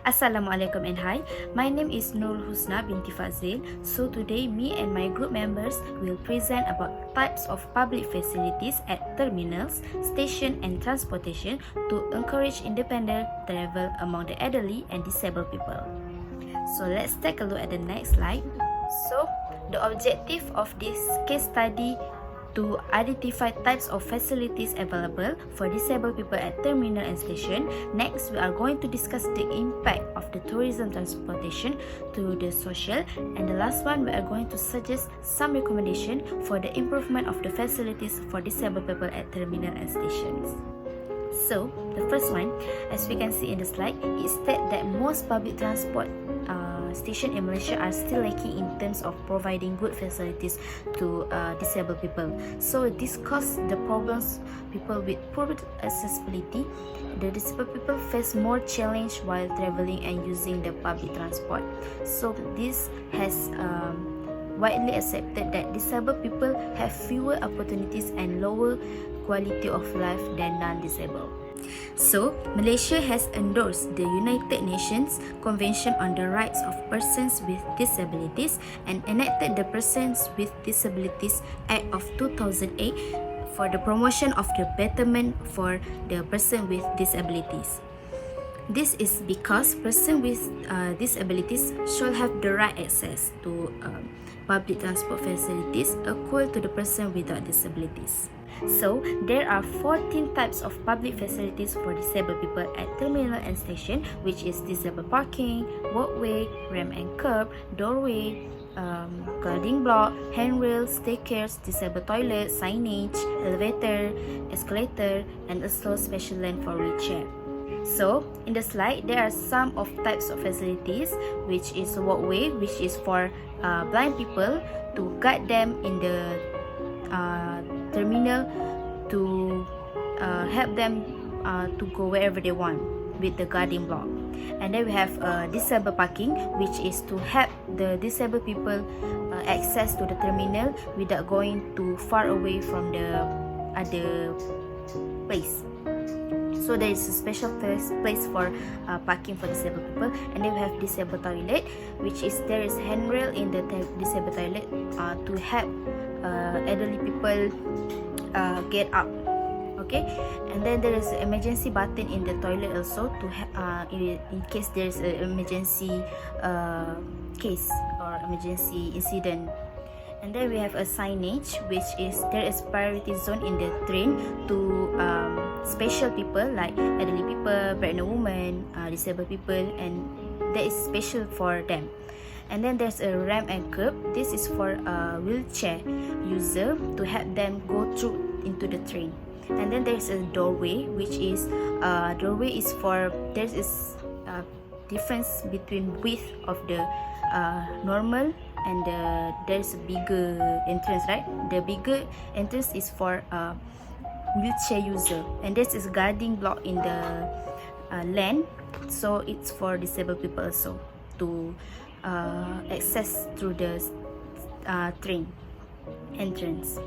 Assalamualaikum and hi. My name is Nurul Husna Binti Fadzil. So today me and my group members will present about types of public facilities at terminals, station and transportation to encourage independent travel among the elderly and disabled people. So let's take a look at the next slide. So the objective of this case study to identify types of facilities available for disabled people at terminal and station. Next, we are going to discuss the impact of the tourism transportation to the social. And the last one, we are going to suggest some recommendation for the improvement of the facilities for disabled people at terminal and stations. So, the first one, as we can see in the slide, it states that most public transport stations in Malaysia are still lacking in terms of providing good facilities to disabled people. So, this causes the problems people with poor accessibility. The disabled people face more challenge while traveling and using the public transport. So, this has widely accepted that disabled people have fewer opportunities and lower quality of life than non-disabled. So, Malaysia has endorsed the United Nations Convention on the Rights of Persons with Disabilities and enacted the Persons with Disabilities Act of 2008 for the promotion of the betterment for the person with disabilities. This is because persons with disabilities should have the right access to public transport facilities equal to the person without disabilities. So, there are 14 types of public facilities for disabled people at terminal and station, which is disabled parking, walkway, ramp and curb, doorway, guarding block, handrail, staircase, disabled toilet, signage, elevator, escalator, and also special lane for wheelchair. So, in the slide, there are some of types of facilities, which is walkway, which is for blind people to guide them in the terminal to help them to go wherever they want with the guarding block. And then we have disabled parking, which is to help the disabled people access to the terminal without going too far away from the other place. So there is a special place for parking for disabled people. And then we have disabled toilet, which is there is handrail in the disabled toilet to help elderly people get up. Okay, and then there is an emergency button in the toilet also to in case there is an emergency case or emergency incident. And then we have a signage, which is there is priority zone in the train to special people like elderly people, pregnant women, disabled people, and that is special for them. And then there's a ramp and curb. This is for a wheelchair user to help them go through into the train. And then there's a doorway, which is doorway is for there is a difference between width of the normal and there's a bigger entrance, right? The bigger entrance is for wheelchair user, and this is guarding block in the land, so it's for disabled people also to access through the train entrance.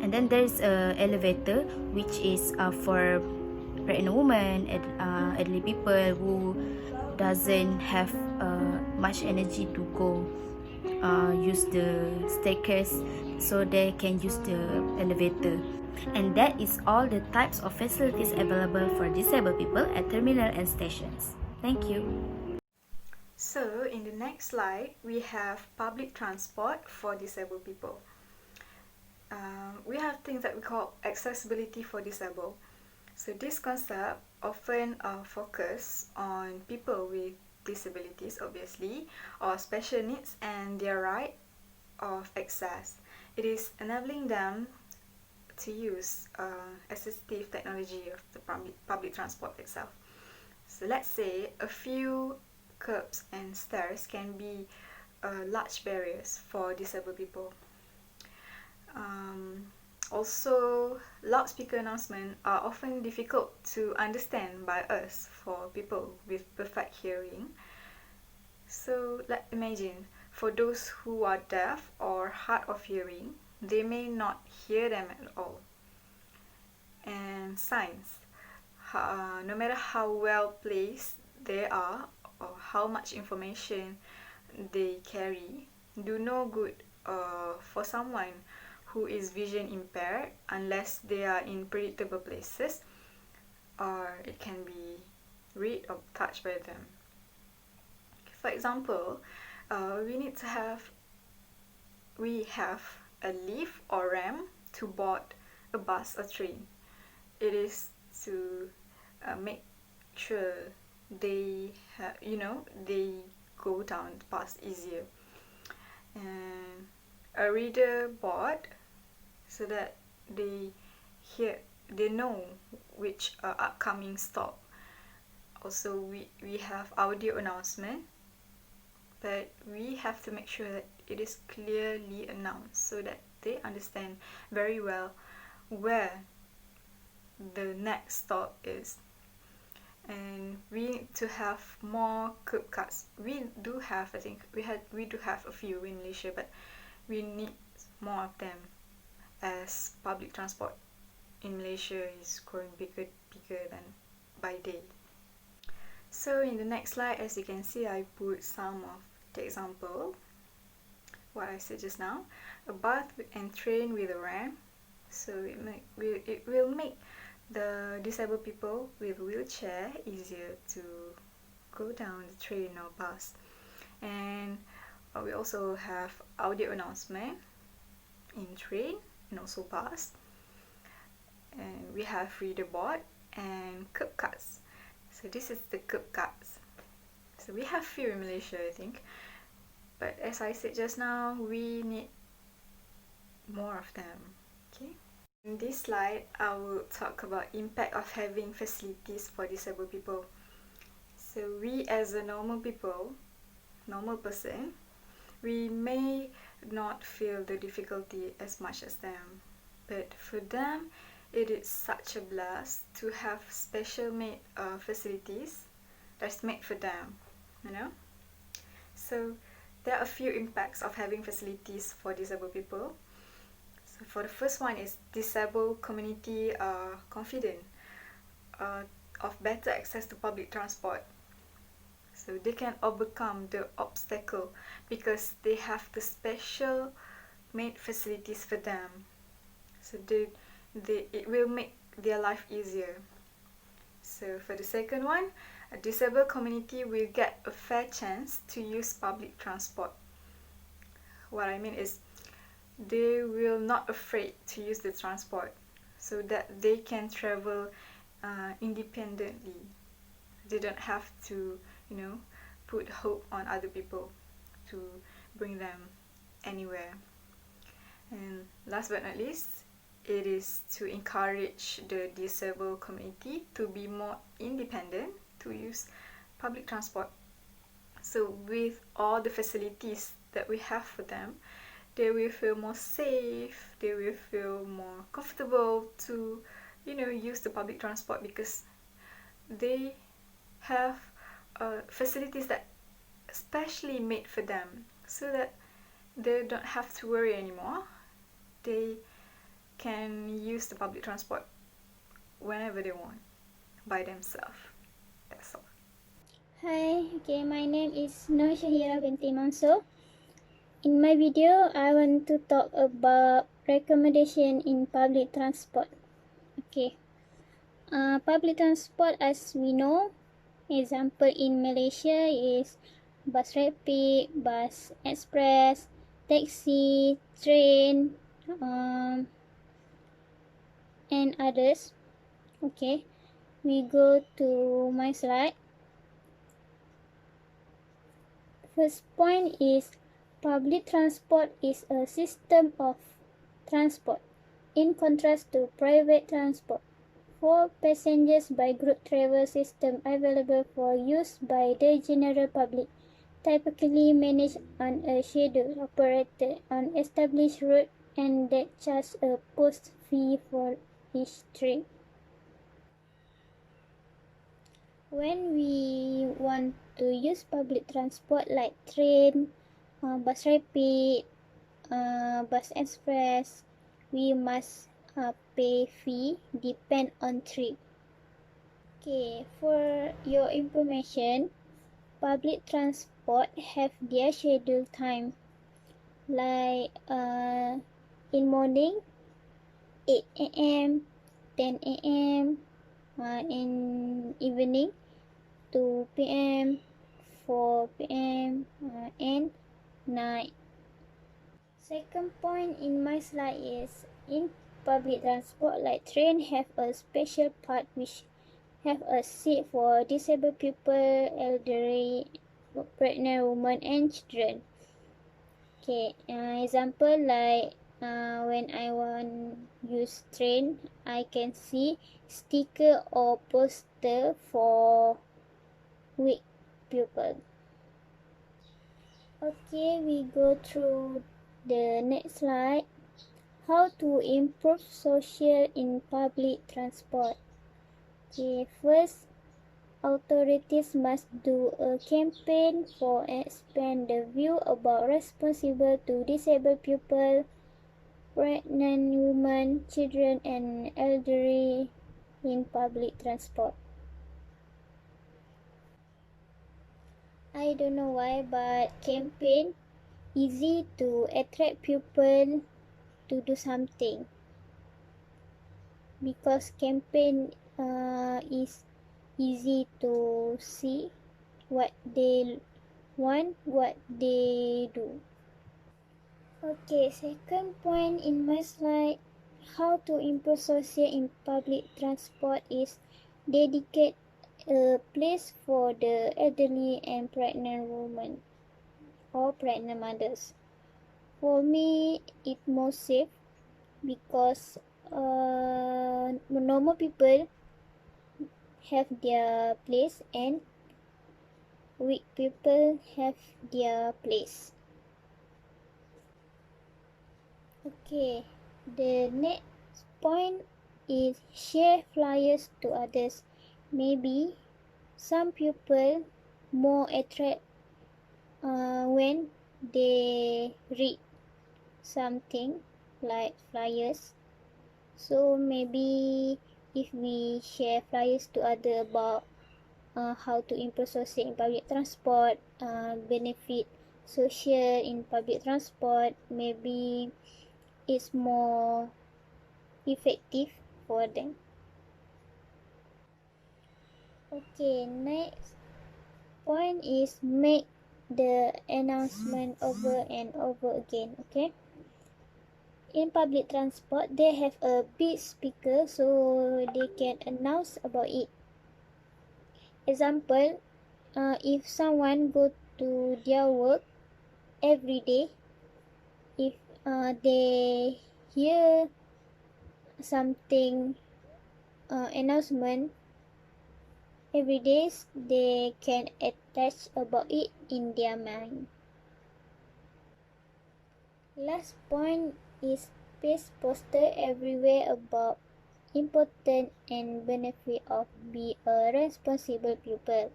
And then there's a elevator, which is for pregnant women, elderly people who doesn't have much energy to go use the staircase, so they can use the elevator. And that is all the types of facilities available for disabled people at terminal and stations. Thank you. So, in the next slide, we have public transport for disabled people. We have things that we call accessibility for disabled. So, this concept often focus on people with disabilities, obviously, or special needs and their right of access. It is enabling them to use assistive technology of the public transport itself. So, let's say a few curbs and stairs can be large barriers for disabled people. Also, loudspeaker announcements are often difficult to understand by us for people with perfect hearing. So, let's imagine for those who are deaf or hard of hearing, they may not hear them at all. And signs, no matter how well placed they are or how much information they carry do no good for someone who is vision impaired unless they are in predictable places or it can be read or touched by them. For example, we have a lift or ramp to board a bus or train. It is to make sure they they go down the path easier, and a reader board so that they know which upcoming stop. Also, we have audio announcement, but we have to make sure that it is clearly announced so that they understand very well where the next stop is. And we need to have more curb cuts. We do have a few in Malaysia, but we need more of them as public transport in Malaysia is growing bigger than by day. So in the next slide, as you can see, I put some of the example what I said just now. A bus and train with a ramp, so it will make the disabled people with wheelchair easier to go down the train or bus. And we also have audio announcement in train and also bus, and we have reader board and curb cuts. So this is the curb cuts. So we have few in Malaysia, I think, but as I said just now, we need more of them. Okay. In this slide, I will talk about impact of having facilities for disabled people. So we as a normal person, we may not feel the difficulty as much as them, but for them, it is such a blast to have special made facilities that's made for them, you know. So there are a few impacts of having facilities for disabled people. So for the first one is disabled community confident of better access to public transport. So they can overcome the obstacle because they have the special made facilities for them. So it will make their life easier. So for the second one, a disabled community will get a fair chance to use public transport. What I mean is they will not afraid to use the transport so that they can travel independently. They don't have to, put hope on other people to bring them anywhere. And last but not least, it is to encourage the disabled community to be more independent to use public transport. So with all the facilities that we have for them, they will feel more safe, they will feel more comfortable to, use the public transport because they have facilities that especially made for them so that they don't have to worry anymore. They can use the public transport whenever they want by themselves. That's all. Hi, okay, my name is Shahirah Binti Manshor. In my video, I want to talk about recommendation in public transport. Okay, public transport, as we know, example in Malaysia is bus rapid, bus express, taxi, train, and others. Okay, we go to my slide. First point is public transport is a system of transport in contrast to private transport for passengers by group travel system available for use by the general public, typically managed on a schedule operated on established route and that charge a post fee for each trip. When we want to use public transport like train, bus rapid, bus express, we must pay fee depend on trip. Okay, for your information, public transport have their scheduled time, like in morning 8 a.m., 10 a.m., in evening 2 p.m., 4 p.m., and night. Second point in my slide is in public transport, like train have a special part which have a seat for disabled people, elderly, pregnant women, and children. Okay, example like when I want use train, I can see sticker or poster for weak people. Okay, we go through the next slide. How to improve social in public transport. Okay, first, authorities must do a campaign for expand the view about responsible to disabled people, pregnant women, children, and elderly in public transport. I don't know why, but campaign easy to attract people to do something, because campaign is easy to see what they want, what they do. Okay, second point in my slide, how to improve social in public transport is dedicate a place for the elderly and pregnant women or pregnant mothers. For me, it's more safe because normal people have their place and weak people have their place. Okay, the next point is share flyers to others. Maybe some people more attract when they read something like flyers. So maybe if we share flyers to other about how to improve social in public transport, benefit social in public transport, maybe it's more effective for them. Okay, next point is make the announcement over and over again. Okay, in public transport they have a big speaker so they can announce about it. Example, if someone go to their work every day, if they hear something announcement every day, they can attach about it in their mind. Last point is paste poster everywhere about important and benefit of be a responsible pupil.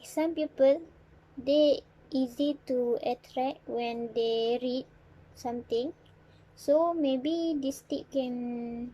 Some people, they easy to attract when they read something, so maybe this tip can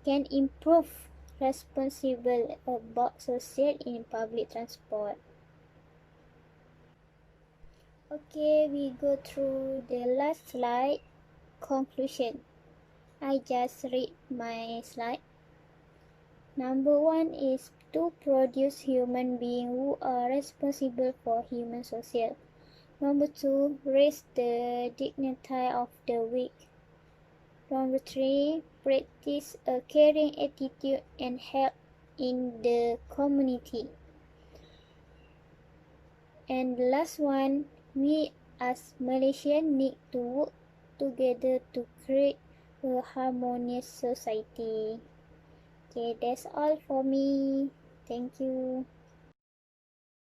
improve responsible about social in public transport. Okay, we go through the last slide, conclusion. I just read my slide. Number 1 is to produce human beings who are responsible for human social. Number 2, raise the dignity of the weak. Number 3, practice a caring attitude and help in the community. And the last one, we as Malaysians need to work together to create a harmonious society. Okay, that's all for me. Thank you.